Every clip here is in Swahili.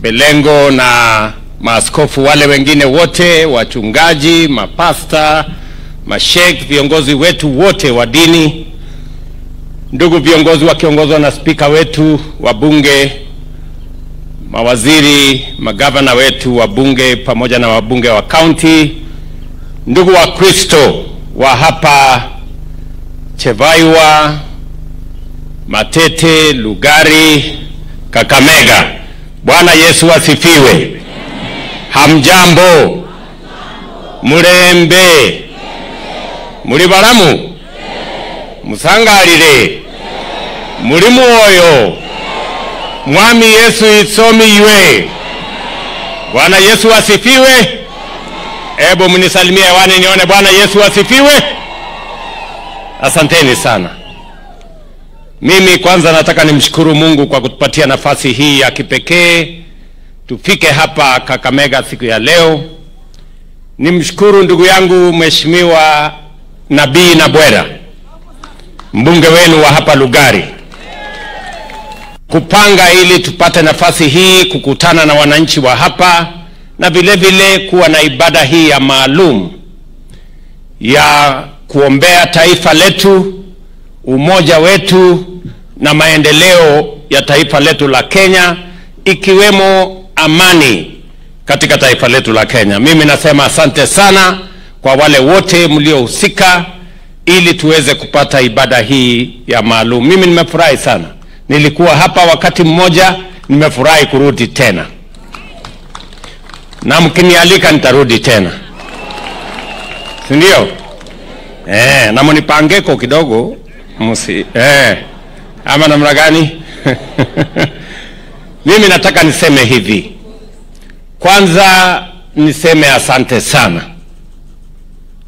Belengo na maaskofu wale wengine wote, wachungaji, mapasta, masheikh, viongozi wetu wote wa dini, ndugu viongozi wakiongozwa na spika wetu wa bunge, mawaziri, magavana wetu wa bunge pamoja na wabunge wa county, ndugu wa Kristo wa hapa Chevaiwa, Matete, Lugari, Kakamega. Bwana Yesu asifiwe. Hamjambo? Murembe? Muri baramu? Musangalire? Muri mwoyo? Mwami Yesu itsomi ywe. Bwana Yesu asifiwe. Ebo munisalimie hewani nione Bwana Yesu asifiwe. Asanteni sana. Mimi kwanza nataka nimshukuru Mungu kwa kutupatia nafasi hii ya kipekee tufike hapa Kakamega siku ya leo. Nimshukuru ndugu yangu Mheshimiwa Nabii Nabwera, mbunge wenu wa hapa Lugari, kupanga ili tupate nafasi hii kukutana na wananchi wa hapa na vile vile kuwa na ibada hii ya maalum ya kuombea taifa letu, umoja wetu na maendeleo ya taifa letu la Kenya, ikiwemo amani katika taifa letu la Kenya. Mimi nasema asante sana kwa wale wote mliohusika ili tuweze kupata ibada hii ya maalum. Mimi nimefurahi sana. Nilikuwa hapa wakati mmoja, nimefurahi kurudi tena. Na mkinialika nitarudi tena. Si ndio? Na mnipangeko kidogo ama namna gani? Mimi nataka niseme hivi. Kwanza niseme asante sana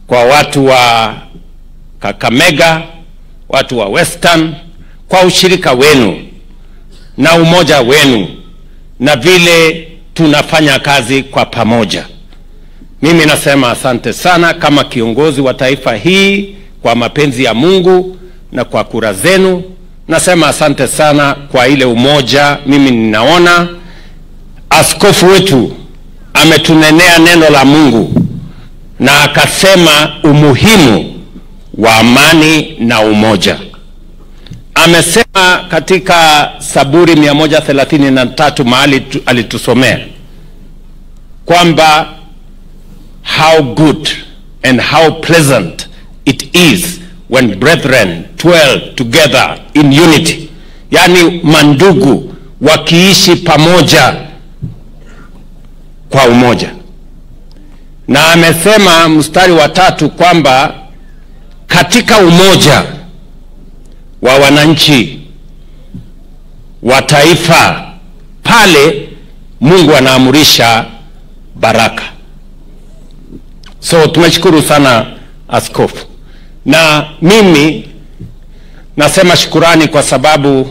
kwa watu wa Kakamega, watu wa Western, kwa ushirika wenu na umoja wenu na vile tunafanya kazi kwa pamoja. Mimi nasema asante sana kama kiongozi wa taifa hii, kwa mapenzi ya Mungu na kwa kura zenu. Nasema asante sana kwa ile umoja. Mimi ninaona askofu wetu ametunenea neno la Mungu na akasema umuhimu wa amani na umoja. Amesema katika Zaburi 133 mahali alitusomea kwamba how good and how pleasant it is when brethren dwell together in unity. Yani mandugu wakiishi pamoja kwa umoja. Na amesema mstari wa 3 kwamba katika umoja wa wananchi wa taifa, pale Mungu anaamurisha baraka. So tumeshukuru sana askofu. Na mimi nasema shukurani kwa sababu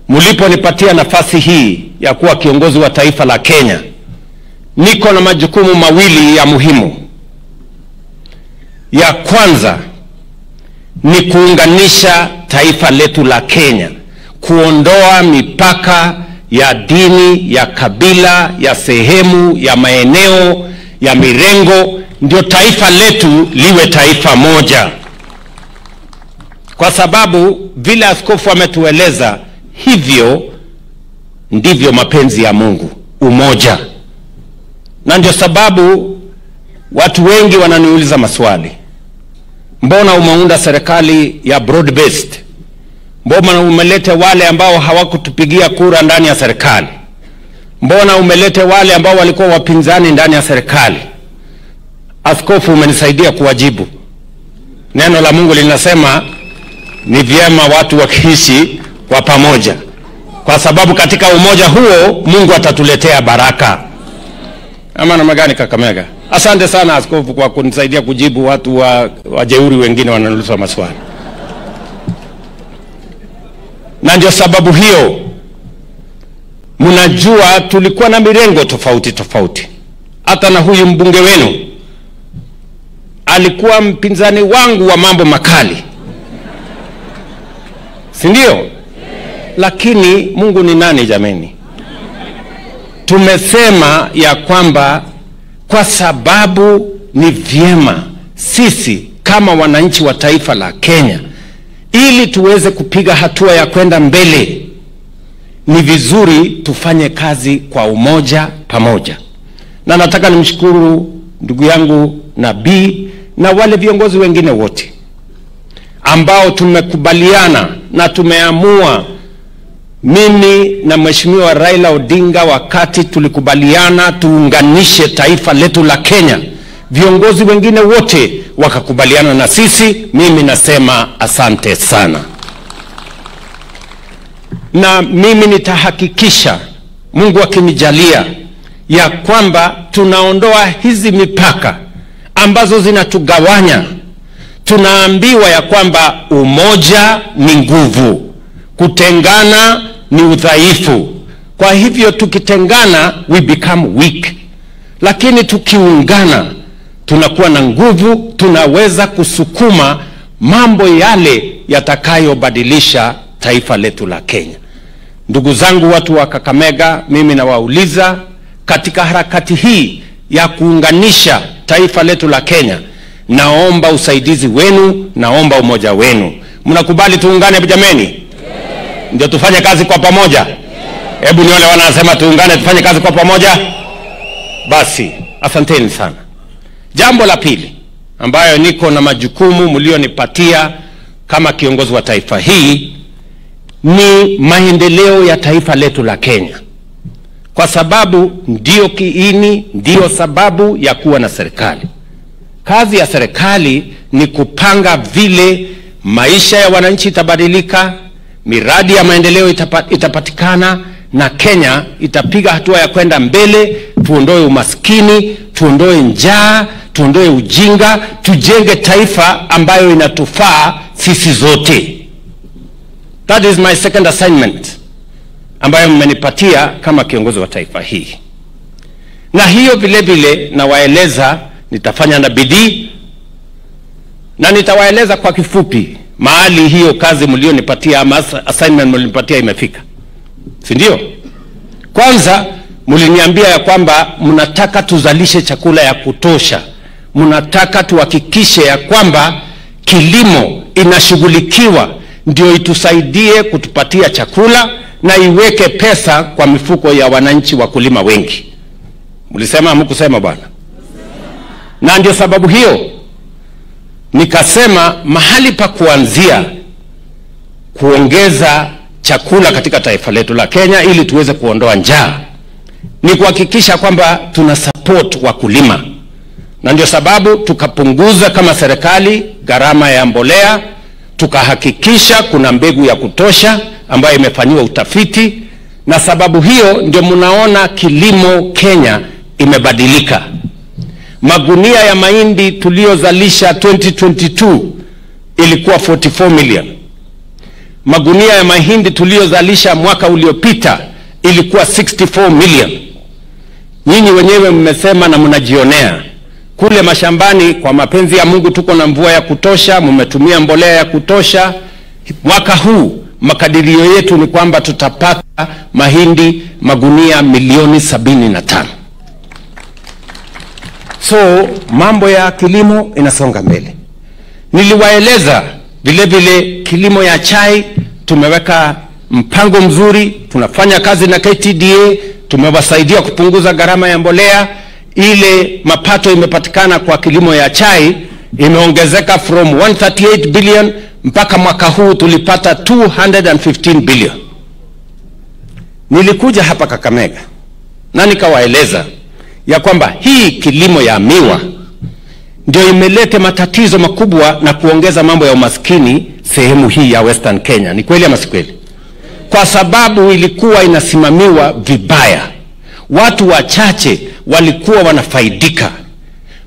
mliponipatia nafasi hii ya kuwa kiongozi wa taifa la Kenya. Niko na majukumu mawili ya muhimu. Ya kwanza ni kuunganisha taifa letu la Kenya, kuondoa mipaka ya dini, ya kabila, ya sehemu, ya maeneo, ya mirengo, ndio taifa letu liwe taifa moja. Kwa sababu vile askofu ametueleza, hivyo ndivyo mapenzi ya Mungu, umoja. Na ndio sababu watu wengi wananiuliza maswali. Mbona umeunda serikali ya broad based? Mbona umelete wale ambao hawakutupigia kura ndani ya serikali? Mbona umelete wale ambao walikuwa wapinzani ndani ya serikali? Askofu umenisaidia kuwajibu. Neno la Mungu linasema ni vyema watu wakiishi kwa pamoja, kwa sababu katika umoja huo Mungu atatuletea baraka. Ama namna gani Kakamega? Asante sana askofu kwa kunisaidia kujibu watu wajeuri wengine wanauliza maswali. Na ndio sababu hiyo mnajua tulikuwa na mirengo tofauti tofauti. Hata na huyu mbunge wenu alikuwa mpinzani wangu wa mambo makali. Si ndio? Lakini Mungu ni nani jameni? tumesema ya kwamba kwa sababu ni vyema sisi kama wananchi wa taifa la Kenya, ili tuweze kupiga hatua ya kwenda mbele, ni vizuri tufanye kazi kwa umoja pamoja. Na nataka nimshukuru ndugu yangu Nabii na wale viongozi wengine wote ambao tumekubaliana na tumeamua. Mimi na Mheshimiwa Raila Odinga, wakati tulikubaliana tuunganishe taifa letu la Kenya, viongozi wengine wote wakakubaliana na sisi. Mimi nasema asante sana, na mimi nitahakikisha, Mungu akinijalia, ya kwamba tunaondoa hizi mipaka ambazo zinatugawanya. Tunaambiwa ya kwamba umoja ni nguvu, kutengana ni udhaifu. Kwa hivyo tukitengana we become weak, lakini tukiungana tunakuwa na nguvu, tunaweza kusukuma mambo yale yatakayobadilisha taifa letu la Kenya. Ndugu zangu watu wa Kakamega, mimi nawauliza, katika harakati hii ya kuunganisha taifa letu la Kenya, naomba usaidizi wenu, naomba umoja wenu. Mnakubali tuungane jameni? Ndio tufanye kazi kwa pamoja? Hebu nione wanasema tuungane tufanye kazi kwa pamoja. Basi asanteni sana. Jambo la pili ambayo niko na majukumu mlionipatia kama kiongozi wa taifa hii ni maendeleo ya taifa letu la Kenya, kwa sababu ndio kiini, ndio sababu ya kuwa na serikali. Kazi ya serikali ni kupanga vile maisha ya wananchi itabadilika, miradi ya maendeleo itapatikana, na Kenya itapiga hatua ya kwenda mbele. Tuondoe umaskini, tuondoe njaa, tuondoe ujinga, tujenge taifa ambayo inatufaa sisi zote. That is my second assignment ambayo mmenipatia kama kiongozi wa taifa hii. Na hiyo vile vile nawaeleza nitafanya na bidii, na nitawaeleza kwa kifupi mahali hiyo kazi mlionipatia ama assignment mlinipatia imefika. Si ndio? Kwanza mliniambia ya kwamba mnataka tuzalishe chakula ya kutosha. Mnataka tuhakikishe ya kwamba kilimo inashughulikiwa ndio itusaidie kutupatia chakula na iweke pesa kwa mifuko ya wananchi wakulima wengi. Mlisema hamkusema bwana? Na ndio sababu hiyo nikasema mahali pa kuanzia kuongeza chakula katika taifa letu la Kenya ili tuweze kuondoa njaa ni kuhakikisha kwamba tuna support wakulima. Na ndio sababu tukapunguza kama serikali gharama ya mbolea, tukahakikisha kuna mbegu ya kutosha ambayo imefanyiwa utafiti, na sababu hiyo ndio mnaona kilimo Kenya imebadilika. Magunia ya mahindi tuliozalisha 2022 ilikuwa 44 million. Magunia ya mahindi tuliozalisha mwaka uliopita ilikuwa 64 million. Nyinyi wenyewe mmesema na mnajionea kule mashambani, kwa mapenzi ya Mungu tuko na mvua ya kutosha, mmetumia mbolea ya kutosha. Mwaka huu makadirio yetu ni kwamba tutapata mahindi magunia milioni 75. So mambo ya kilimo inasonga mbele. Niliwaeleza vile vile kilimo ya chai tumeweka mpango mzuri, tunafanya kazi na KTDA, tumewasaidia kupunguza gharama ya mbolea. Ile mapato imepatikana kwa kilimo ya chai imeongezeka from 138 billion mpaka mwaka huu tulipata 215 billion. Nilikuja hapa Kakamega na nikawaeleza ya kwamba hii kilimo ya miwa ndio imeleta matatizo makubwa na kuongeza mambo ya umaskini sehemu hii ya Western Kenya. Ni kweli ama si kweli? Kwa sababu ilikuwa inasimamiwa vibaya. Watu wachache walikuwa wanafaidika.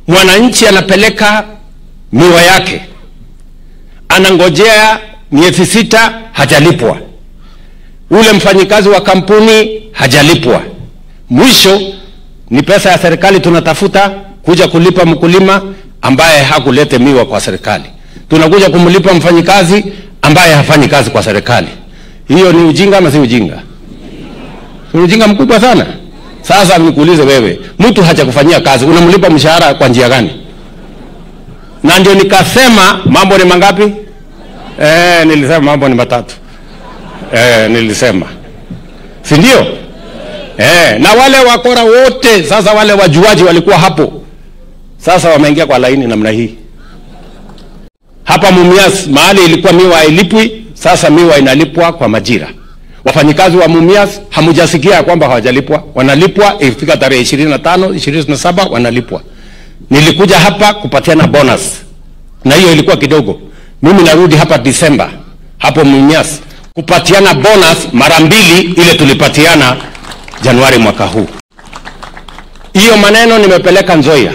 Mwananchi anapeleka miwa yake, anangojea miezi 6 hajalipwa. Ule mfanyikazi wa kampuni hajalipwa. Mwisho ni pesa ya serikali tunatafuta kuja kulipa mkulima ambaye hakulete miwa kwa serikali. Tunakuja kumlipa mfanyikazi ambaye hafanyi kazi kwa serikali. Hiyo ni ujinga ama si ujinga? Ni ujinga mkubwa sana. Sasa nikuulize wewe, mtu hajakufanyia kazi, unamlipa mshahara kwa njia gani? Na ndio nikasema mambo ni mangapi? Nilisema mambo ni matatu. Nilisema. Si ndio? Na wale wakora wote, sasa wale wajuaji walikuwa hapo. Sasa wameingia kwa laini namna hii. Hapa Mumias mahali ilikuwa miwa hailipwi, sasa miwa inalipwa kwa majira. Wafanyikazi wa Mumias hamujasikia kwamba hawajalipwa, wanalipwa ifika tarehe 25, 27 wanalipwa. Nilikuja hapa kupatiana bonus. Na hiyo ilikuwa kidogo. Mimi narudi hapa Disemba hapo Mumias kupatiana bonus mara 2 ile tulipatiana Januari mwaka huu. Hiyo maneno nimepeleka Nzoia.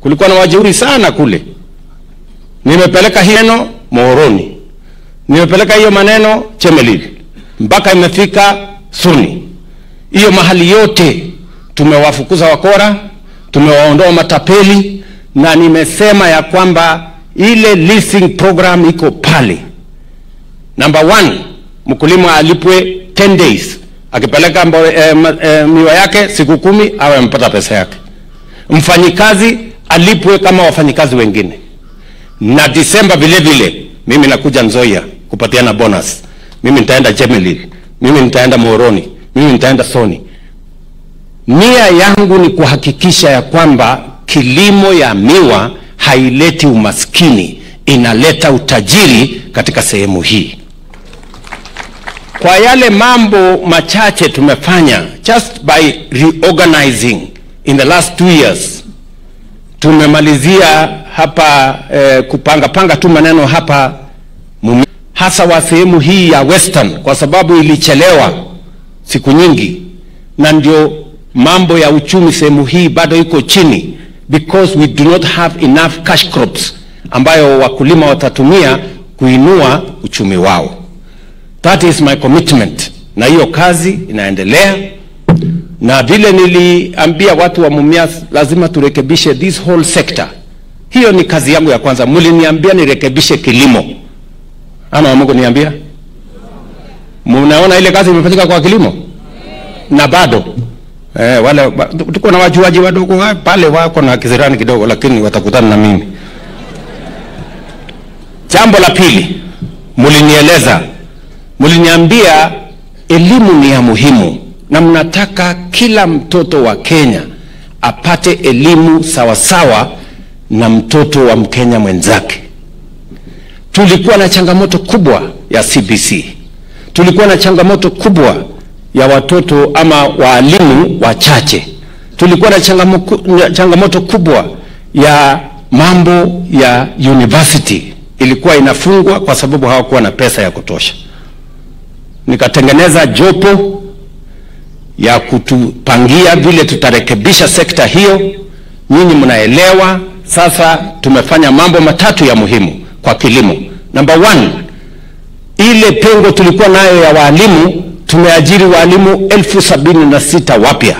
Kulikuwa na wajeuri sana kule. Nimepeleka hiyo Muhoroni. Nimepeleka hiyo maneno Chemelil. Mpaka imefika Suni. Hiyo mahali yote tumewafukuza wakora, tumewaondoa matapeli, na nimesema ya kwamba ile leasing program iko pale. Number 1, mkulima alipwe 10 days. Akipeleka miwa yake siku 10 awe amepata pesa yake. Mfanyikazi alipwe kama wafanyikazi wengine. Na Disemba vile vile mimi nakuja Nzoia kupatiana bonus. Mimi nitaenda Chemelil, mimi nitaenda Muhoroni, mimi nitaenda Soni. Nia yangu ni kuhakikisha ya kwamba kilimo ya miwa haileti umaskini, inaleta utajiri katika sehemu hii. Kwa yale mambo machache tumefanya just by reorganizing in the last 2 years, tumemalizia hapa kupanga tu maneno hapa hasa wa sehemu hii ya Western, kwa sababu ilichelewa siku nyingi, na ndio mambo ya uchumi sehemu hii bado iko chini, because we do not have enough cash crops ambayo wakulima watatumia kuinua uchumi wao. That is my commitment, na hiyo kazi inaendelea. Na vile niliambia watu wa Mumias, lazima turekebishe this whole sector. Hiyo ni kazi yangu ya kwanza. Mliniambia nirekebishe kilimo, ama Mungu niambia? Mnaona ile kazi imefanyika kwa kilimo? Na bado wale tuko na wajuaji wadogo pale wako na kizirani kidogo, lakini watakutana na mimi. Jambo la pili, mliniambia elimu ni ya muhimu, na mnataka kila mtoto wa Kenya apate elimu sawasawa na mtoto wa Mkenya mwenzake. Tulikuwa na changamoto kubwa ya CBC. Tulikuwa na changamoto kubwa ya watoto ama walimu wachache. Tulikuwa na changamoto kubwa ya mambo ya university. Ilikuwa inafungwa kwa sababu hawakuwa na pesa ya kutosha. Nikatengeneza jopo ya kutupangia vile tutarekebisha sekta hiyo. Nyinyi mnaelewa. Sasa tumefanya mambo matatu ya muhimu kwa kilimo. Number 1, ile pengo tulikuwa nayo ya walimu, tumeajiri walimu 76,000 wapya.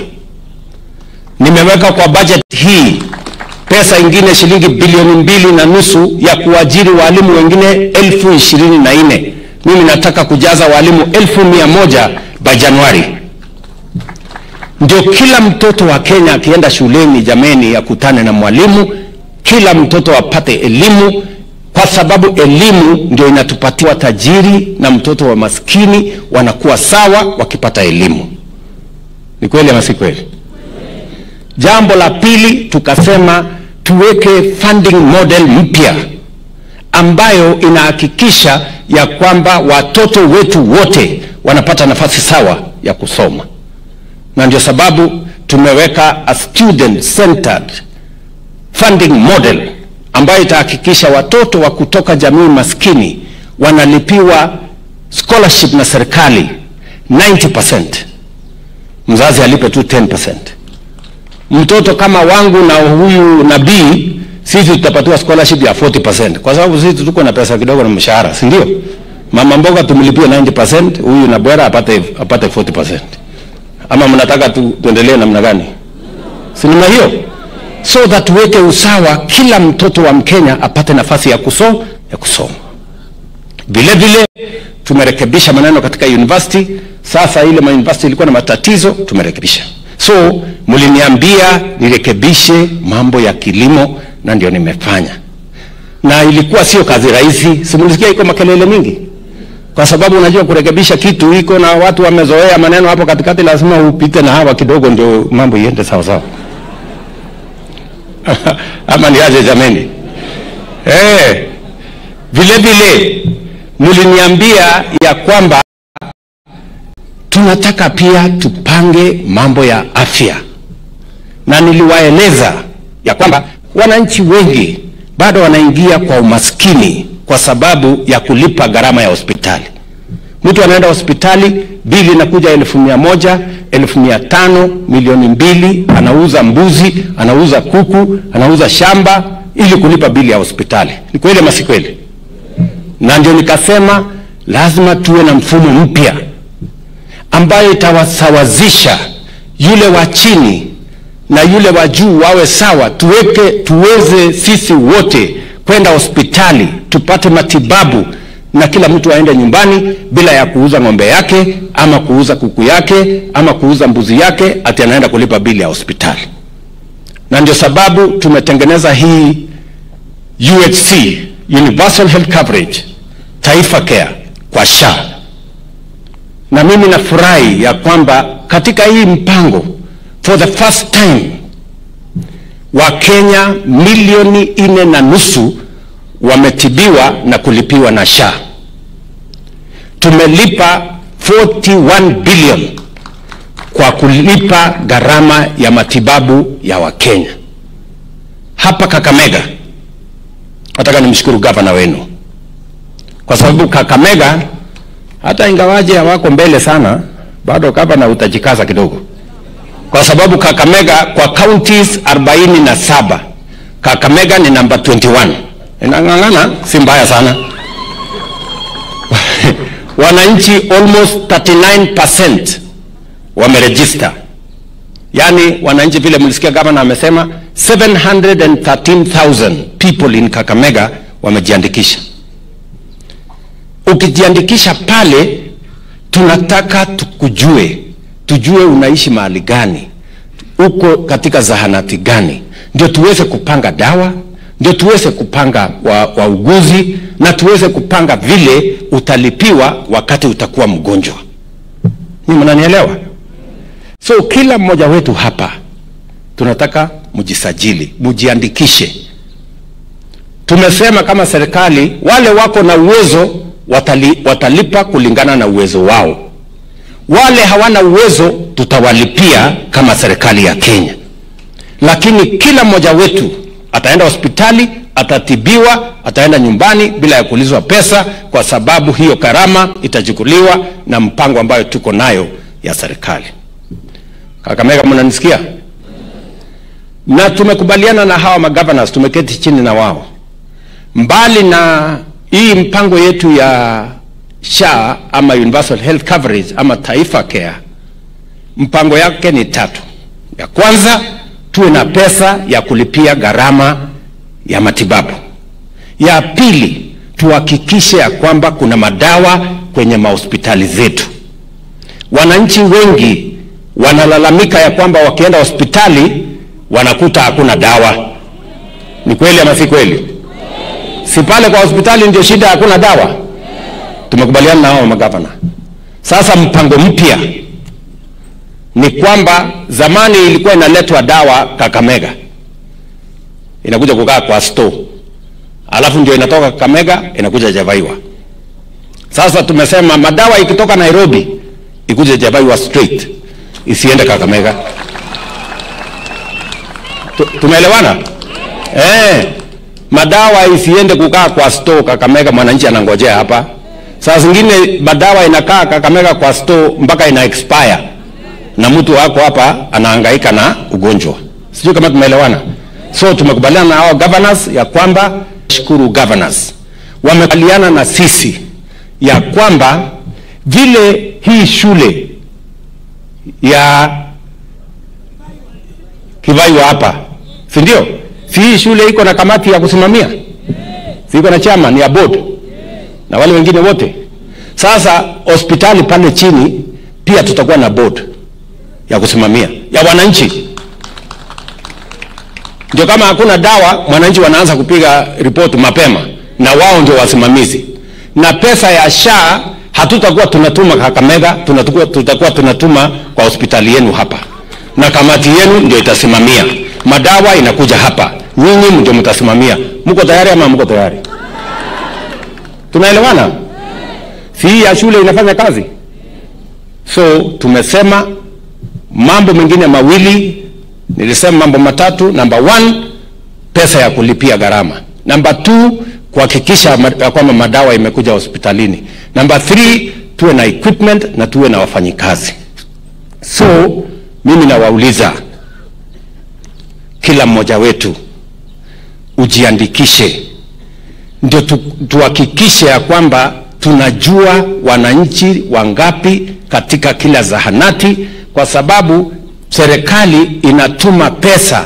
Nimeweka kwa budget hii pesa ingine shilingi bilioni 2.5 ya kuajiri walimu wengine 24,000. Mimi nataka kujaza walimu 1,100 by Januari. Ndio kila mtoto wa Kenya akienda shuleni, jameni, akutane na mwalimu, kila mtoto apate elimu, kwa sababu elimu ndio inatupatia tajiri na mtoto wa maskini wanakuwa sawa wakipata elimu. Ni kweli ama si kweli? Jambo la pili, tukasema tuweke funding model mpya ambayo inahakikisha ya kwamba watoto wetu wote wanapata nafasi sawa ya kusoma. Na ndio sababu tumeweka a student centered funding model ambayo itahakikisha watoto wa kutoka jamii maskini wanalipiwa scholarship na serikali 90%. Mzazi alipe tu 10%. Mtoto kama wangu na huyu Nabii, sisi tutapatiwa scholarship ya 40%, kwa sababu sisi tuko na pesa kidogo na mshahara, si ndio? Mama mboga tumlipie 90%, huyu na bwera apate 40%. Ama mnataka tuendelee namna gani? Si namna hiyo? So that tuweke usawa, kila mtoto wa Mkenya apate nafasi ya kusoma. Vile vile tumerekebisha maneno katika university. Sasa ile university ilikuwa na matatizo, tumerekebisha. So mliniambia nirekebishe mambo ya kilimo na ndio nimefanya. Na ilikuwa sio kazi rahisi. Simulisikia iko makelele mingi. Kwa sababu unajua kurekebisha kitu iko na watu wamezoea maneno hapo katikati, lazima upite na hawa kidogo ndio mambo iende sawa sawa. Ama ni aje jameni? Vile vile mliniambia ya kwamba tunataka pia tupange mambo ya afya. Na niliwaeleza ya kwamba wananchi wengi bado wanaingia kwa umaskini kwa sababu ya kulipa gharama ya hospitali. Mtu anaenda hospitali, bili inakuja 1,100, 1,500, milioni 2, anauza mbuzi, anauza kuku, anauza shamba ili kulipa bili ya hospitali. Ni kweli ama si kweli? Na ndio nikasema lazima tuwe na mfumo mpya ambayo itawasawazisha yule wa chini na yule wa juu wawe sawa, tuweze sisi wote kwenda hospitali tupate matibabu, na kila mtu aende nyumbani bila ya kuuza ng'ombe yake ama kuuza kuku yake ama kuuza mbuzi yake ati anaenda kulipa bili ya hospitali. Na ndio sababu tumetengeneza hii UHC, Universal Health Coverage, Taifa Care kwa SHA. Na mimi nafurahi ya kwamba katika hii mpango for the first time Wakenya milioni 4.5 wametibiwa na kulipiwa na SHA. Tumelipa 41 billion kwa kulipa gharama ya matibabu ya Wakenya. Hapa Kakamega, nataka nimshukuru gavana wenu, kwa sababu Kakamega hata ingawaje hawako mbele sana, bado gavana utajikaza kidogo. Kwa sababu Kakamega kwa counties 47, Kakamega ni number 21. Inang'ang'ana, si mbaya sana. Wananchi almost 39% wameregister. Yani wananchi vile mlisikia gavana amesema 713,000 people in Kakamega wamejiandikisha. Ukijiandikisha pale, tunataka tujue unaishi mahali gani, uko katika zahanati gani, ndio tuweze kupanga dawa, ndio tuweze kupanga wauguzi, na tuweze kupanga vile utalipiwa wakati utakuwa mgonjwa. Ni mnanielewa? So kila mmoja wetu hapa tunataka mjisajili, mjiandikishe. Tumesema kama serikali wale wako na uwezo watalipa kulingana na uwezo wao. Wale hawana uwezo tutawalipia kama serikali ya Kenya. Lakini kila mmoja wetu ataenda hospitali, atatibiwa, ataenda nyumbani bila ya kuulizwa pesa, kwa sababu hiyo gharama itachukuliwa na mpango ambayo tuko nayo ya serikali. Kakamega, mnanisikia? Na tumekubaliana na hawa magovernors, tumeketi chini na wao. Mbali na hii mpango yetu ya SHA ama Universal Health Coverage ama Taifa Care, mpango yake ni 3. Ya kwanza, tuwe na pesa ya kulipia gharama ya matibabu. Ya pili, tuhakikishe ya kwamba kuna madawa kwenye mahospitali zetu. Wananchi wengi wanalalamika ya kwamba wakienda hospitali wanakuta hakuna dawa. Ni kweli ama si kweli? Si pale kwa hospitali ndio shida, hakuna dawa? Tumekubaliana na hao magavana. Sasa mpango mpya ni kwamba zamani ilikuwa inaletwa dawa Kakamega, inakuja kukaa kwa store, alafu ndio inatoka Kakamega inakuja Javaiwa. Sasa tumesema madawa ikitoka Nairobi ikuje Javaiwa straight, isiende Kakamega. Tumeelewana? Madawa isiende kukaa kwa store Kakamega, mwananchi anangojea hapa. Saa zingine madawa inakaa Kakamega kwa store mpaka ina expire, na mtu wako hapa anahangaika na ugonjwa. Sijui kama tumeelewana. So tumekubaliana na hao governors ya kwamba, shukuru governors, wamekubaliana na sisi ya kwamba vile hii shule ya Kivaiwa hapa, si ndio? Si hii shule iko na kamati ya kusimamia? Si iko na chama ni ya board? Na wale wengine wote. Sasa hospitali pale chini pia tutakuwa na board ya kusimamia ya wananchi. Ndio kama hakuna dawa, mwananchi wanaanza kupiga report mapema na wao ndio wasimamizi. Na pesa ya SHA hatutakuwa tunatuma Kakamega, tutakuwa tunatuma kwa hospitali yenu hapa. Na kamati yenu ndio itasimamia. Madawa inakuja hapa. Nyinyi ndio mtasimamia. Mko tayari ama mko tayari? Tunaelewana? Si ya shule inafanya kazi. So tumesema mambo mengine mawili, nilisema mambo matatu. Number 1, pesa ya kulipia gharama. Number 2, kuhakikisha kwamba madawa imekuja hospitalini. Number 3, tuwe na equipment na tuwe na wafanyikazi. So mimi nawauliza kila mmoja wetu ujiandikishe, ndio tuhakikishe ya kwamba tunajua wananchi wangapi katika kila zahanati, kwa sababu serikali inatuma pesa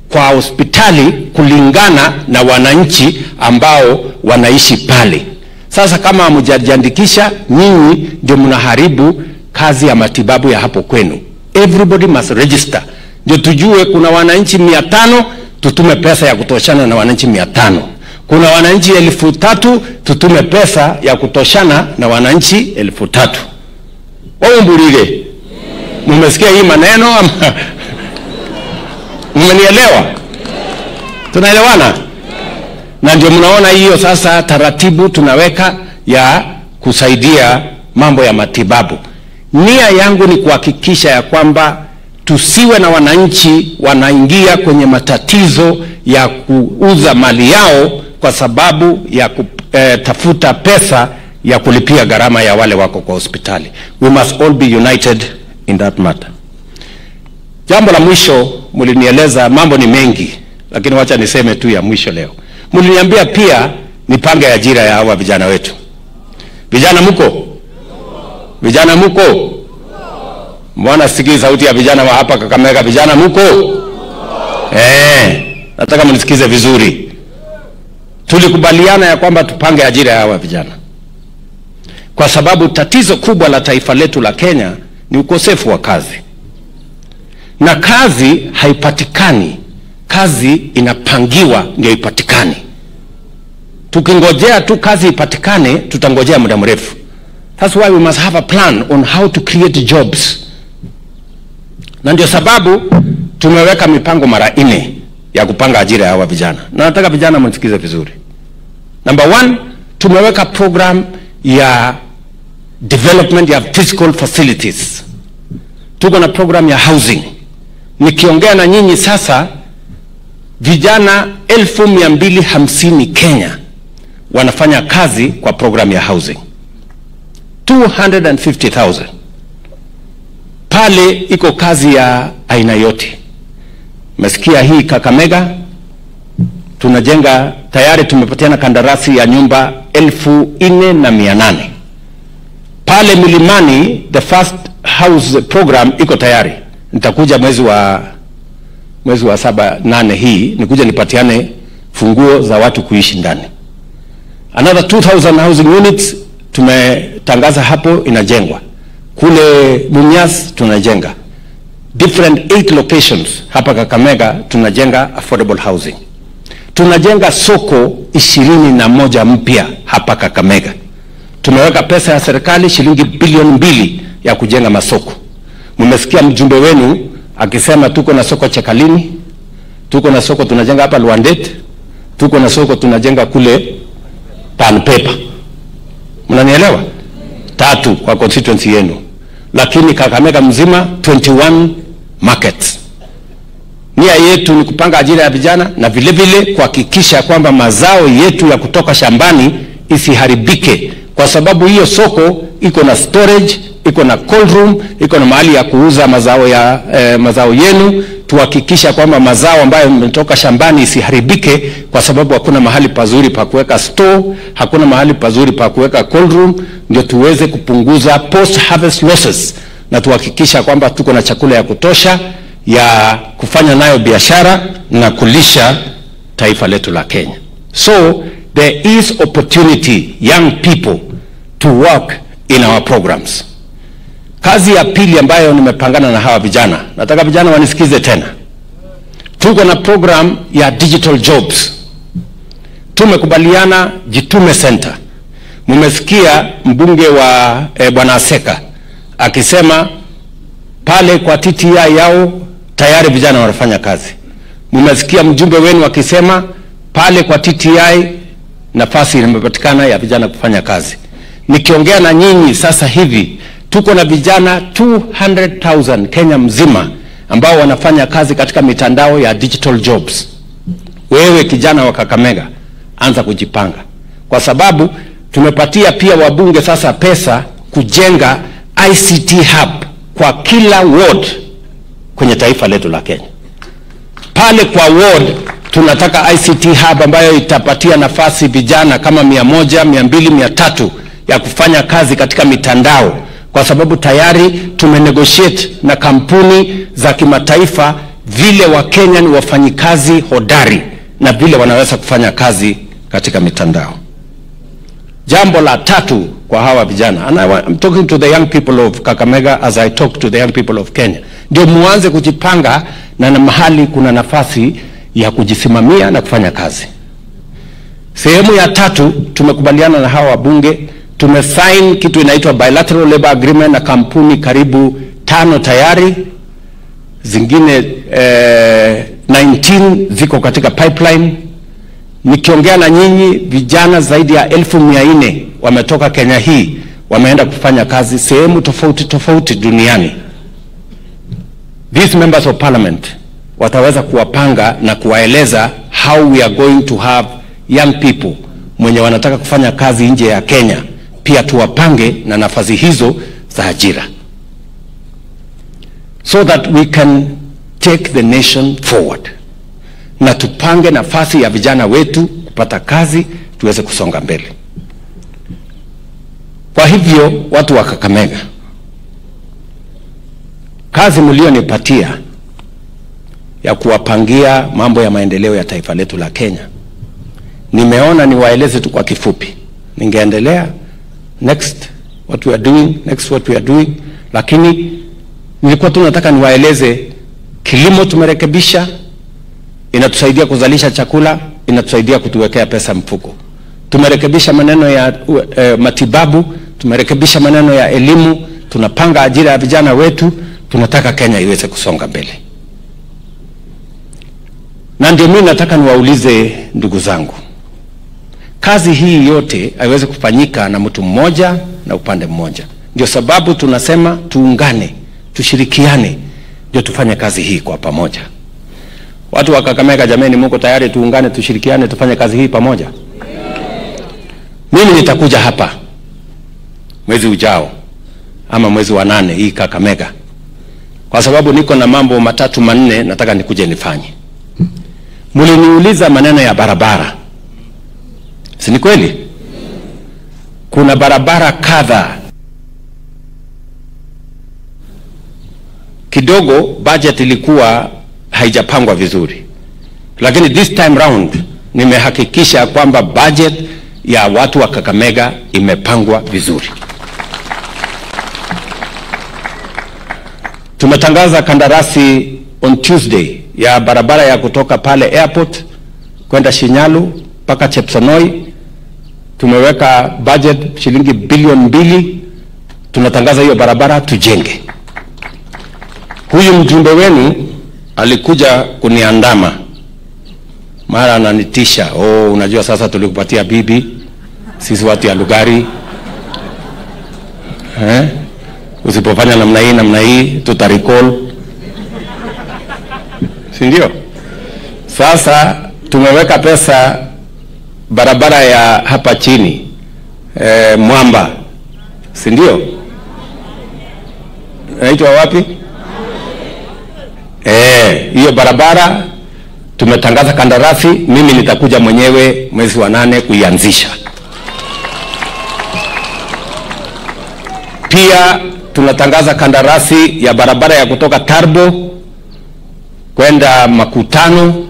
kwa hospitali kulingana na wananchi ambao wanaishi pale. Sasa kama hamjajiandikisha, nyinyi ndio mnaharibu kazi ya matibabu ya hapo kwenu. Everybody must register. Ndio tujue kuna wananchi 500, tutume pesa ya kutoshana na wananchi 500. Kuna wananchi 3,000, tutume pesa ya kutoshana na wananchi 3,000. Waumburire. Mmesikia hii maneno? Mmenielewa? Tunaelewana? Na ndio mnaona hiyo sasa taratibu tunaweka ya kusaidia mambo ya matibabu. Nia yangu ni kuhakikisha ya kwamba tusiwe na wananchi wanaingia kwenye matatizo ya kuuza mali yao kwa sababu ya kutafuta pesa ya kulipia gharama ya wale wako kwa hospitali. We must all be united in that matter. Jambo la mwisho, mlinieleza mambo ni mengi, lakini wacha niseme tu ya mwisho leo. Mliniambia pia nipange ajira ya hawa vijana wetu. Vijana mko? Vijana mko? Mbona sikii sauti ya vijana wa hapa Kakamega? Vijana mko? Nataka mnisikize vizuri. Tulikubaliana ya kwamba tupange ajira ya hawa vijana, kwa sababu tatizo kubwa la taifa letu la Kenya ni ukosefu wa kazi. Na kazi haipatikani, kazi inapangiwa ndio ipatikane. Tukingojea tu kazi ipatikane, tutangojea muda mrefu. That's why we must have a plan on how to create jobs. Na ndio sababu tumeweka mipango mara 4 ya kupanga ajira ya hawa vijana. Na nataka vijana mnisikize vizuri. Number 1, tumeweka program ya development ya physical facilities. Tuko na program ya housing. Nikiongea na nyinyi sasa, vijana 1250 Kenya wanafanya kazi kwa program ya housing. 250,000. Pale iko kazi ya aina yote. Mesikia hii Kakamega tunajenga, tayari tumepatiana kandarasi ya nyumba 4,800. Pale Milimani the first house program iko tayari. Nitakuja mwezi wa 7-8 hii nikuja nipatiane funguo za watu kuishi ndani. Another 2,000 housing units tumetangaza hapo inajengwa. Kule Mumias tunajenga. Different 8 locations hapa Kakamega tunajenga affordable housing. Tunajenga soko 21 mpya hapa Kakamega. Tumeweka pesa ya serikali shilingi bilioni 2 ya kujenga masoko. Mmesikia mjumbe wenu akisema tuko na soko Chekalini, tuko na soko tunajenga hapa Luandet, tuko na soko tunajenga kule Tanpepa. Mnanielewa? 3 kwa constituency yenu. Lakini Kakamega mzima 21 markets. Nia yetu ni kupanga ajira ya vijana na vile vile kuhakikisha kwamba mazao yetu ya kutoka shambani isiharibike, kwa sababu hiyo soko iko na storage, iko na cold room, iko na mahali ya kuuza mazao yenu. Tuhakikisha kwamba mazao ambayo yametoka shambani isiharibike, kwa sababu hakuna mahali pazuri pa kuweka store, hakuna mahali pazuri pa kuweka cold room. Ndio tuweze kupunguza post harvest losses na tuhakikisha kwamba tuko na chakula ya kutosha ya kufanya nayo biashara na kulisha taifa letu la Kenya. So there is opportunity young people to work in our programs. Kazi ya pili ambayo nimepangana na hawa vijana, nataka vijana wanisikize tena. Tuko na program ya digital jobs. Tumekubaliana Jitume Center. Mumesikia mbunge wa Bwana Aseka akisema pale kwa TTI yao tayari vijana wanafanya kazi. Mumesikia mjumbe wenu akisema pale kwa TTI nafasi imepatikana ya vijana kufanya kazi. Nikiongea na nyinyi sasa hivi tuko na vijana 200,000 Kenya mzima ambao wanafanya kazi katika mitandao ya digital jobs. Wewe kijana wa Kakamega, anza kujipanga, kwa tumepatia pia wabunge sasa pesa kujenga ICT hub kwa kila ward kwenye taifa letu la Kenya. Pale kwa ward tunataka ICT hub ambayo itapatia nafasi vijana kama 100, 200, 300 ya kufanya kazi katika mitandao, kwa sababu tayari tumenegotiate na kampuni za kimataifa vile wa Kenya ni wafanyikazi hodari na vile wanaweza kufanya kazi katika mitandao. Jambo la tatu kwa hawa vijana, and I'm talking to the young people of Kakamega as I talk to the young people of Kenya, ndio muanze kujipanga na mahali kuna nafasi ya kujisimamia na kufanya kazi. Sehemu ya tatu, tumekubaliana na hawa wabunge, tumesign kitu inaitwa bilateral labor agreement na kampuni karibu 5 tayari, zingine 19 ziko katika pipeline. Nikiongea na nyinyi vijana zaidi ya 1400 wametoka Kenya hii, wameenda kufanya kazi sehemu tofauti tofauti duniani. These members of parliament wataweza kuwapanga na kuwaeleza how we are going to have young people mwenye wanataka kufanya kazi nje ya Kenya, pia tuwapange na nafasi hizo za ajira, so that we can take the nation forward, na tupange nafasi ya vijana wetu kupata kazi, tuweze kusonga mbele. Kwa hivyo watu wa Kakamega, kazi mlionipatia ya kuwapangia mambo ya maendeleo ya taifa letu la Kenya, nimeona niwaeleze tu kwa kifupi. Ningeendelea next what we are doing, lakini nilikuwa tunataka niwaeleze kilimo tumerekebisha, inatusaidia kuzalisha chakula, inatusaidia kutuwekea pesa mfuko. Tumerekebisha maneno ya matibabu, tumerekebisha maneno ya elimu, tunapanga ajira ya vijana wetu, tunataka Kenya iweze kusonga mbele. Na ndio mimi nataka niwaulize ndugu zangu, kazi hii yote haiwezi kufanyika na mtu mmoja na upande mmoja. Ndio sababu tunasema tuungane, tushirikiane, ndio tufanye kazi hii kwa pamoja. Watu wa Kakamega, jameni, mko tayari tuungane, tushirikiane, tufanye kazi hii pamoja? Mimi nitakuja hapa mwezi ujao ama mwezi wa 8 hii Kakamega, kwa sababu niko na mambo 3-4 nataka nikuje nifanye. Muliniuliza maneno ya barabara, si ni kweli? Kuna barabara kadha kidogo budget ilikuwa haijapangwa vizuri, lakini this time round nimehakikisha kwamba budget ya watu wa Kakamega imepangwa vizuri. Tumetangaza kandarasi on Tuesday ya barabara ya kutoka pale airport kwenda Shinyalu mpaka Chepsonoi. Tumeweka budget shilingi bilioni 2. Tunatangaza hiyo barabara tujenge. Huyu mjumbe wenu alikuja kuniandama, mara ananitisha, unajua sasa tulikupatia bibi sisi watu ya Lugari, usipofanya namna hii tutarecall, si ndio? Sasa tumeweka pesa barabara ya hapa chini Mwamba, si ndio? Naitwa wapi? Hiyo barabara tumetangaza kandarasi, mimi nitakuja mwenyewe mwezi wa 8 kuianzisha. Pia tunatangaza kandarasi ya barabara ya kutoka Tarbo kwenda Makutano,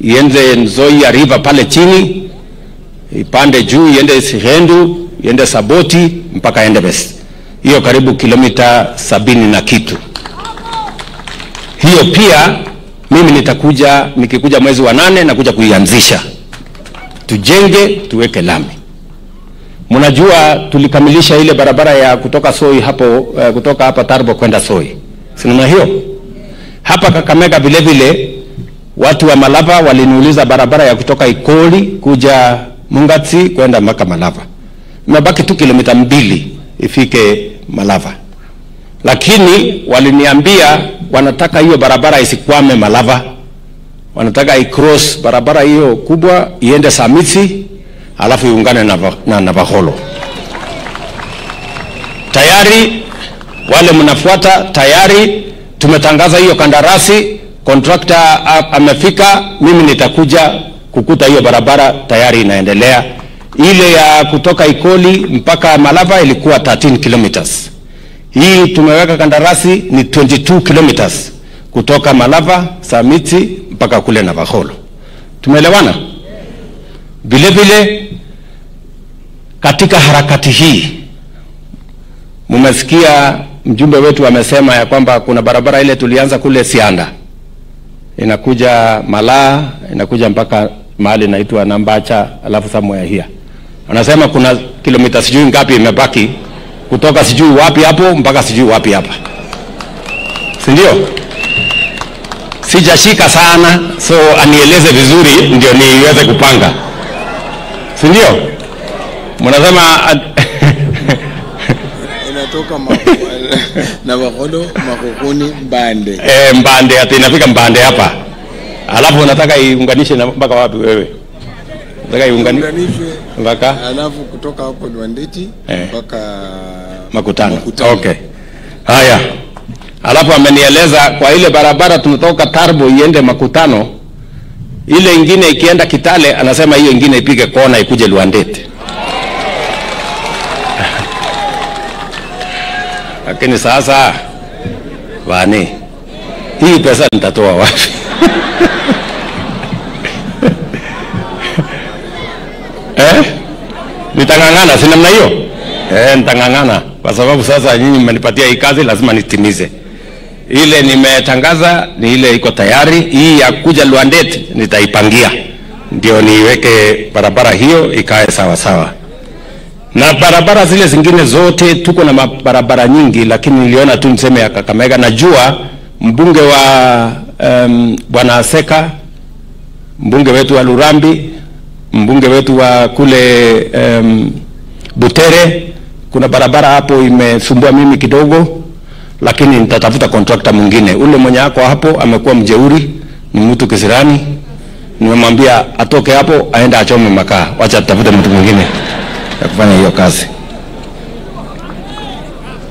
iende Nzoia River pale chini, ipande juu iende Sihendu, iende Saboti mpaka Endebess. hiyo karibu kilomita 70 na kitu. Hiyo pia mimi nikikuja mwezi wa 8 na kuja kuianzisha, tujenge, tuweke lami. Mnajua tulikamilisha ile barabara ya kutoka Soi hapo, kutoka hapa Tarbo kwenda Soi, sinema hiyo. Hapa Kakamega vile vile watu wa Malava waliniuliza barabara ya kutoka Ikoli kuja Mungatsi kwenda mpaka Malava, imebaki tu kilomita 2 ifike Malava, lakini waliniambia wanataka hiyo barabara isikwame Malava, wanataka i-cross barabara hiyo kubwa iende Samiti alafu iungane na Navaholo. Tayari wale mnafuata, tayari tumetangaza hiyo kandarasi, contractor amefika, mimi nitakuja kukuta hiyo barabara tayari inaendelea. Ile ya kutoka Ikoli mpaka Malava ilikuwa 13 kilometers. Hii tumeweka kandarasi ni 22 kilometers kutoka Malava, Samiti mpaka kule Navaholo. Tumeelewana? Vile vile katika harakati hii mmesikia mjumbe wetu amesema ya kwamba kuna barabara ile tulianza kule Sianda, inakuja Malaa, inakuja mpaka mahali inaitwa Nambacha, alafu somewhere here. Anasema kuna kilomita sijui ngapi imebaki kutoka sijui wapi hapo mpaka sijui wapi hapa, si ndio? Sijashika sana, so anieleze vizuri ndio niweze kupanga, si ndio? Mnasema inatoka Navaholo, Makokoni, Mbande. Mbande, hata inafika Mbande hapa. Alafu unataka iunganishe na mpaka wapi wewe? Unataka iunganishe mpaka alafu kutoka hapo Ndwandeti mpaka Makutano. Okay. Haya. Alafu amenieleza kwa ile barabara tunatoka Tarbo iende Makutano, ile ingine ikienda Kitale, anasema hiyo ingine ipige kona ikuje Luandeti. Lakini sasa wani hii pesa nitatoa wapi? Nitangangana, si namna hiyo? Nitangangana kwa sababu sasa nyinyi mmenipatia hii kazi, lazima nitimize. Ile nimetangaza ni ile iko tayari. Hii ya kuja Luandeti nitaipangia ndio niweke barabara hiyo ikae sawa sawa. Na barabara zile zingine zote tuko na barabara nyingi, lakini niliona tu niseme ya Kakamega. Najua mbunge wa Bwana Aseka, mbunge wetu wa Lurambi, mbunge wetu wa kule Butere, kuna barabara hapo imesumbua mimi kidogo, lakini nitatafuta contractor mwingine. Ule mwenye wako hapo amekuwa mjeuri, ni mtu kisirani, nimemwambia atoke hapo aende achome makaa, wacha tutafute mtu mwingine ya kufanya hiyo kazi.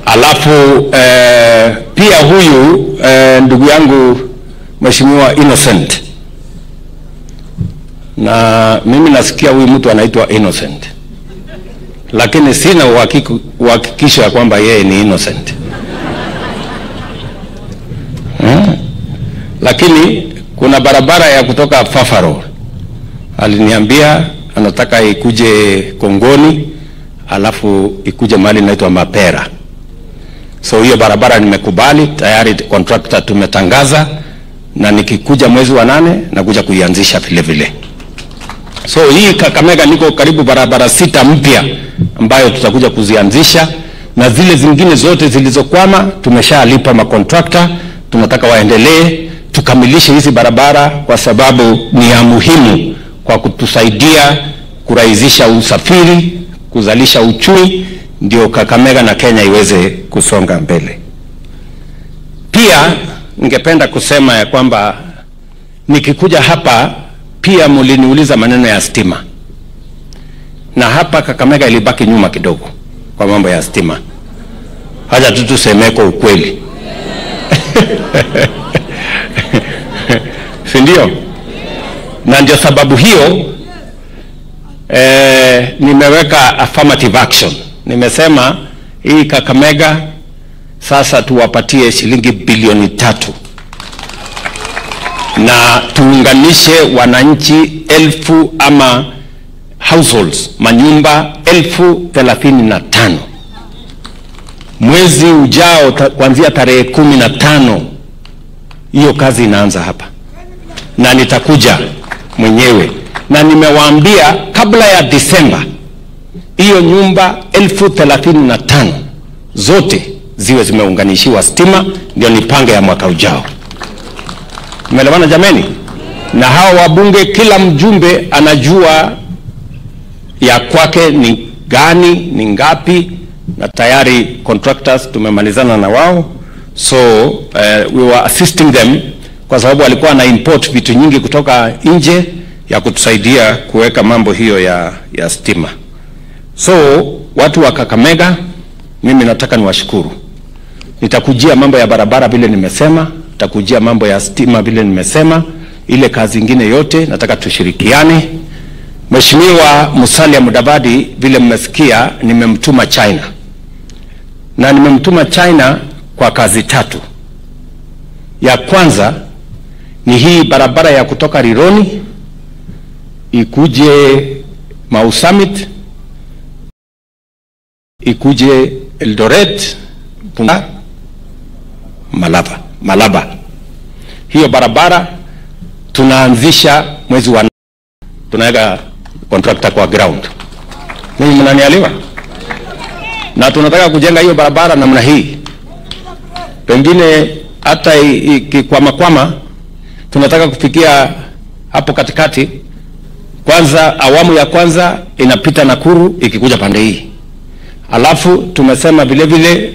Alafu pia huyu ndugu yangu Mheshimiwa Innocent, na mimi nasikia huyu mtu anaitwa Innocent, lakini sina uhakikisho ya kwamba yeye ni innocent. Lakini kuna barabara ya kutoka Fafaro, aliniambia anataka ikuje Kongoni alafu ikuje mahali inaitwa Mapera. So hiyo barabara nimekubali tayari, contractor tumetangaza, na nikikuja mwezi wa 8 na kuja kuianzisha vile vile. So hii Kakamega niko karibu barabara 6 mpya ambayo tutakuja kuzianzisha, na zile zingine zote zilizokwama tumeshalipa makontrakta, tunataka waendelee tukamilishe hizi barabara kwa sababu ni ya muhimu kwa kutusaidia kurahisisha usafiri, kuzalisha uchumi, ndio Kakamega na Kenya iweze kusonga mbele. Pia ningependa kusema ya kwamba nikikuja hapa pia muliniuliza maneno ya stima, na hapa Kakamega ilibaki nyuma kidogo kwa mambo ya stima. Haja tuseme kwa ukweli. Si ndio? Na ndio sababu hiyo nimeweka affirmative action. Nimesema hii Kakamega sasa tuwapatie shilingi bilioni 3 na tuunganishe wananchi 1000 ama households, manyumba 1035. Mwezi ujao kuanzia tarehe 15 hiyo kazi inaanza hapa, na nitakuja mwenyewe, na nimewaambia kabla ya Disemba hiyo nyumba 35,000 zote ziwe zimeunganishiwa stima, ndio nipange ya mwaka ujao. Umeelewana jameni? Na hao wabunge, kila mjumbe anajua ya kwake ni gani, ni ngapi, na tayari contractors tumemalizana na wao. So we were assisting them kwa sababu walikuwa na import vitu nyingi kutoka nje ya kutusaidia kuweka mambo hiyo ya stima. So watu wa Kakamega, mimi nataka niwashukuru. Nitakujia mambo ya barabara vile nimesema, nitakujia mambo ya stima vile nimesema, ile kazi ingine yote nataka tushirikiane. Mheshimiwa Musalia Mudavadi, vile mmesikia, nimemtuma China. Na nimemtuma China kwa kazi 3. Ya kwanza ni hii barabara ya kutoka Rironi ikuje Mau Summit, ikuje Eldoret, Malaba. Hiyo barabara tunaanzisha mwezi wa, tunaweka contractor kwa ground. Mimi mnanielewa? Na tunataka kujenga hiyo barabara namna hii. Pengine hata kwama tunataka kufikia hapo katikati. Kwanza awamu ya kwanza inapita Nakuru ikikuja pande hii. Alafu tumesema vile vile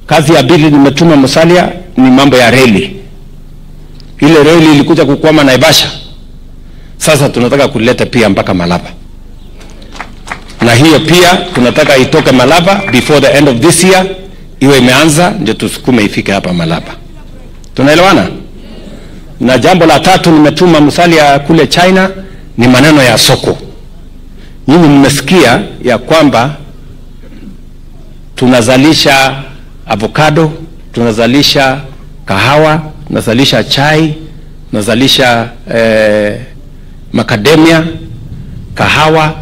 kazi ya pili nimetuma Musalia ni mambo ya reli. Ile reli ilikuja kukwama Naivasha. Sasa tunataka kuleta pia mpaka Malaba. Na hiyo pia tunataka itoke Malaba before the end of this year, iwe imeanza ndio tusukume ifike hapa Malaba. Tunaelewana? Na jambo la 3 nimetuma Musalia kule China ni maneno ya soko. Nyinyi mmesikia ya kwamba tunazalisha avocado, tunazalisha kahawa, tunazalisha chai, tunazalisha macadamia, kahawa.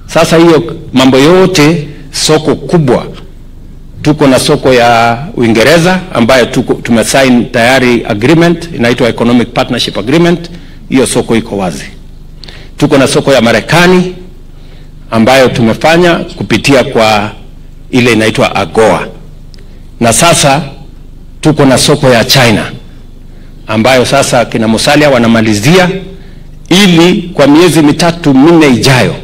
Sasa hiyo mambo yote soko kubwa. Tuko na soko ya Uingereza ambayo tumesign tayari agreement, inaitwa Economic Partnership Agreement. Hiyo soko iko wazi. Tuko na soko ya Marekani ambayo tumefanya kupitia kwa ile inaitwa AGOA. Na sasa tuko na soko ya China ambayo sasa kina Musalia wanamalizia, ili kwa miezi 3-4 ijayo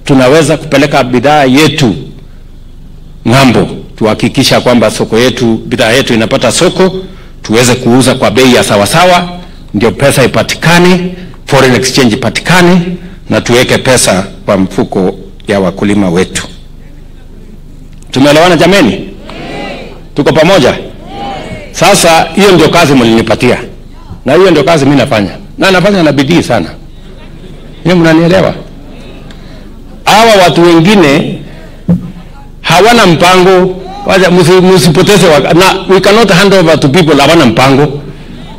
tunaweza kupeleka bidhaa yetu ng'ambo, tuhakikisha kwamba soko yetu, bidhaa yetu inapata soko, tuweze kuuza kwa bei ya sawasawa, ndio pesa ipatikane, foreign exchange ipatikane, na tuweke pesa kwa mfuko ya wakulima wetu. Tumeelewana jameni? Tuko pamoja? Sasa hiyo ndio kazi mlinipatia, na hiyo ndio kazi mimi nafanya, na nafanya na bidii sana. Hiyo mnanielewa? Hawa watu wengine hawana mpango, wacha msipoteze na we cannot hand over to people hawana mpango.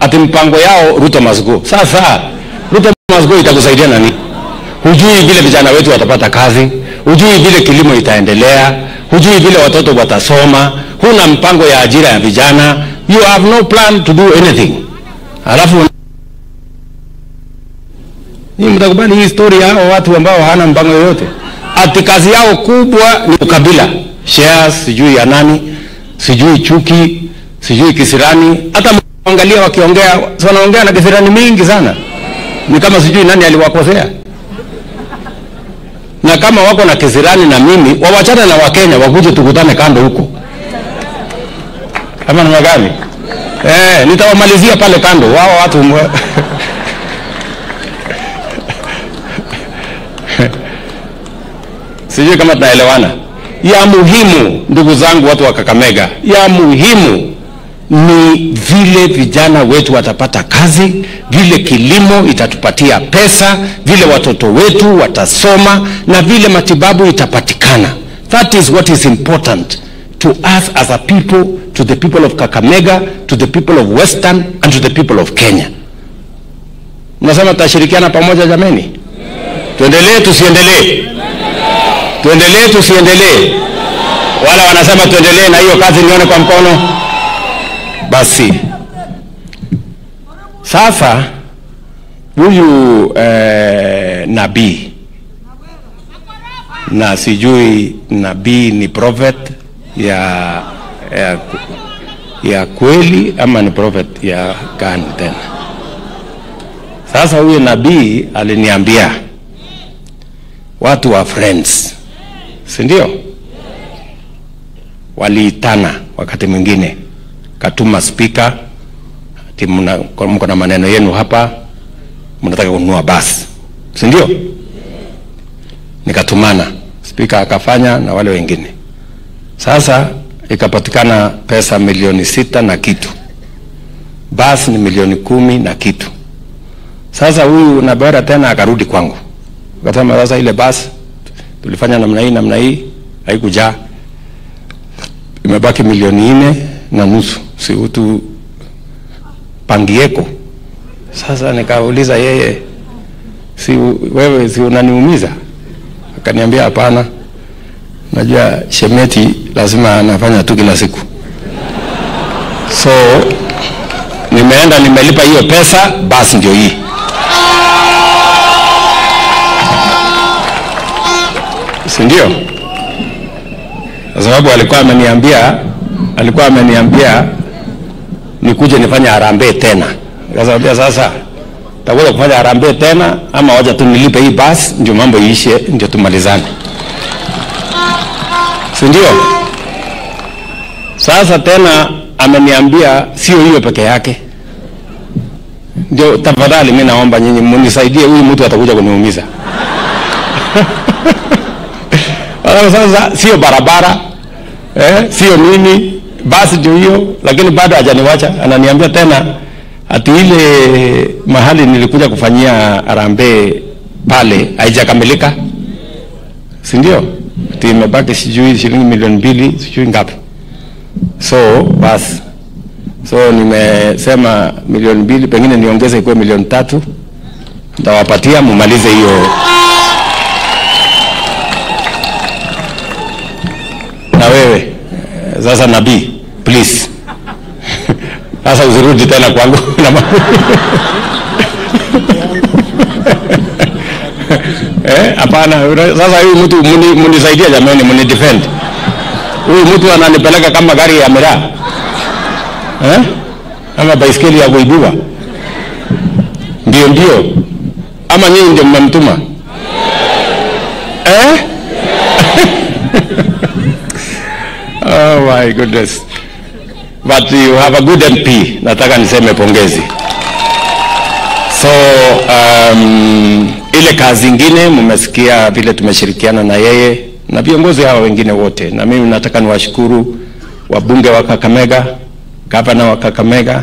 Ati mpango yao Ruto must go. Sasa Ruto must go itakusaidia nani? Hujui vile vijana wetu watapata kazi, hujui vile kilimo itaendelea, hujui vile watoto watasoma, huna mpango ya ajira ya vijana, you have no plan to do anything. Alafu ni mtakubali hii story hao watu ambao hawana mpango yoyote. Ati kazi yao kubwa ni ukabila, shares, sijui ya nani, sijui chuki, sijui kisirani. Hata mwangalia wakiongea, wanaongea na kisirani mingi sana. Ni kama sijui nani aliwakosea. Na kama wako na kisirani na mimi, wawachane na Wakenya, wakuje tukutane kando huko. Kama namna gani? Nitawamalizia pale kando, wao watu sijui kama tunaelewana. Ya muhimu, ndugu zangu watu wa Kakamega, ya muhimu ni vile vijana wetu watapata kazi, vile kilimo itatupatia pesa, vile watoto wetu watasoma, na vile matibabu itapatikana. That is what is important to us as a people, to the people of Kakamega, to the people of Western, and to the people of Kenya. Mnasema tutashirikiana pamoja jameni? Tuendelee tusiendelee? Tuendelee tusiendelee? Wale wanasema tuendelee na hiyo kazi, nione kwa mkono. Basi sasa huyu nabii, na sijui nabii ni prophet ya kweli ama ni prophet ya gani tena. Sasa huyu nabii aliniambia watu wa Friends, si ndio, waliitana wakati mwingine, katuma speaker ati mko na maneno yenu hapa, mnataka kununua basi, si ndio? Nikatumana, speaker akafanya na wale wengine. Sasa ikapatikana pesa milioni 6 na kitu, basi ni milioni 10 na kitu. Sasa huyu Nabera tena akarudi kwangu, akasema sasa ile basi tulifanya namna hii haikujaa, imebaki milioni 4.5, si utu pangieko. Sasa nikauliza yeye, si wewe si unaniumiza? Akaniambia hapana, najua Shemeti lazima anafanya tu kila siku. So nimeenda nimelipa hiyo pesa, basi ndio hii. Si ndio? Kwa sababu alikuwa ameniambia nikuje nifanye harambee tena. Nikasema sasa takuja kufanya harambee tena ama wacha tu nilipe hii basi ndio mambo iishe, ndio tumalizane. Si ndio? Sasa tena ameniambia sio hiyo peke yake. Ndio tafadhali mimi naomba nyinyi mnisaidie, huyu mtu atakuja kuniumiza. Sasa sio barabara, sio nini, basi ndio hiyo, lakini bado hajaniwacha. Ananiambia tena ati ile mahali nilikuja kufanyia harambee pale haijakamilika, si ndio? Ati imebaki sijui shilingi milioni 2 sijui ngapi. So basi, so nimesema milioni 2 pengine niongeze ikuwe milioni 3, nitawapatia mumalize hiyo. Na wewe sasa nabii, please sasa usirudi tena kwangu. Hapana, sasa huyu mtu mnisaidia jamani, mnidefend. Huyu mtu ananipeleka kama gari ya miraa, ama baiskeli ya kuibua. Ndio ama nyinyi ndio mmemtuma? Oh my goodness. But you have a good MP. Nataka niseme pongezi. So ile kazi nyingine mmesikia vile tumeshirikiana na yeye na viongozi hawa wengine wote, na mimi nataka niwashukuru wabunge wa Kakamega, gavana wa Kakamega,